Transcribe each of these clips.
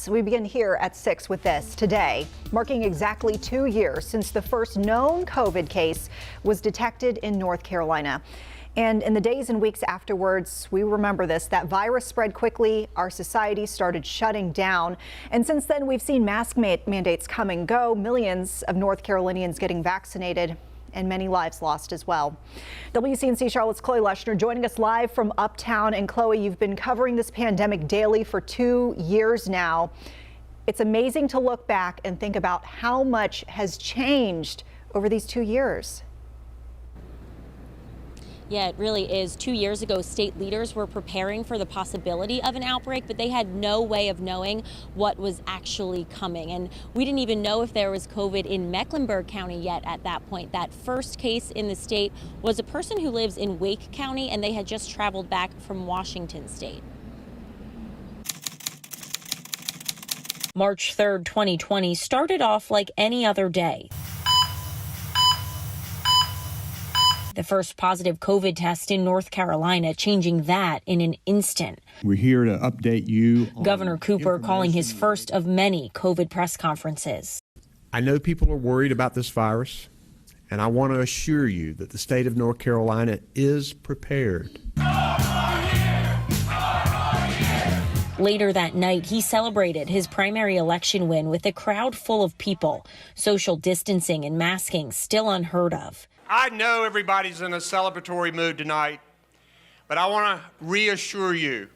We begin here at 6 with this. Today, marking exactly 2 years since the first known COVID case was detected in North Carolina. And in the days and weeks afterwards, we remember this, that virus spread quickly, our society started shutting down. And since then, we've seen mask mandates come and go, millions of North Carolinians getting vaccinated, and many lives lost as well. WCNC Charlotte's Chloe Leshner joining us live from Uptown. And Chloe, you've been covering this pandemic daily for 2 years now. It's amazing to look back and think about how much has changed over these 2 years. Yeah, it really is. 2 years ago, state leaders were preparing for the possibility of an outbreak, but they had no way of knowing what was actually coming. And we didn't even know if there was COVID in Mecklenburg County yet at that point. That first case in the state was a person who lives in Wake County, and they had just traveled back from Washington State. March 3rd, 2020 started off like any other day. The first positive COVID test in North Carolina, changing that in an instant. We're here to update you. Governor Cooper calling his first of many COVID press conferences. I know people are worried about this virus, and I want to assure you that the state of North Carolina is prepared. Later that night, he celebrated his primary election win with a crowd full of people. Social distancing and masking still unheard of. I know everybody's in a celebratory mood tonight, but I want to reassure you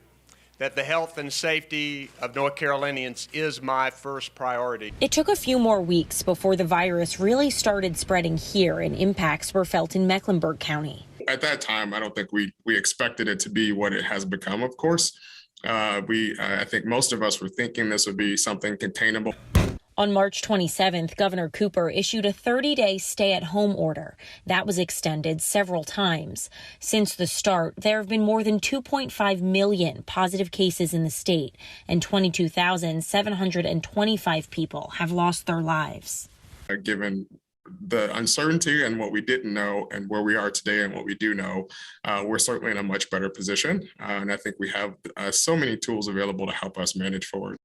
that the health and safety of North Carolinians is my first priority. It took a few more weeks before the virus really started spreading here, and impacts were felt in Mecklenburg County. At that time, I don't think we expected it to be what it has become, of course. I think most of us were thinking this would be something containable. On March 27th, Governor Cooper issued a 30-day stay-at-home order. That was extended several times. Since the start, there have been more than 2.5 million positive cases in the state, and 22,725 people have lost their lives. Given the uncertainty and what we didn't know and where we are today and what we do know, we're certainly in a much better position. And I think we have so many tools available to help us manage forward.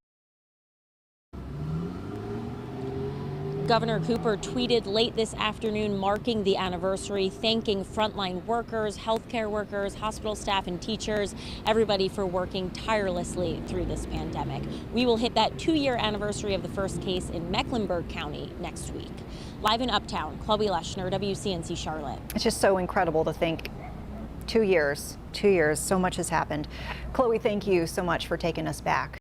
Governor Cooper tweeted late this afternoon marking the anniversary, thanking frontline workers, healthcare workers, hospital staff and teachers, everybody for working tirelessly through this pandemic. We will hit that 2-year anniversary of the first case in Mecklenburg County next week. Live in Uptown, Chloe Leshner, WCNC Charlotte. It's just so incredible to think 2 years, so much has happened. Chloe, thank you so much for taking us back.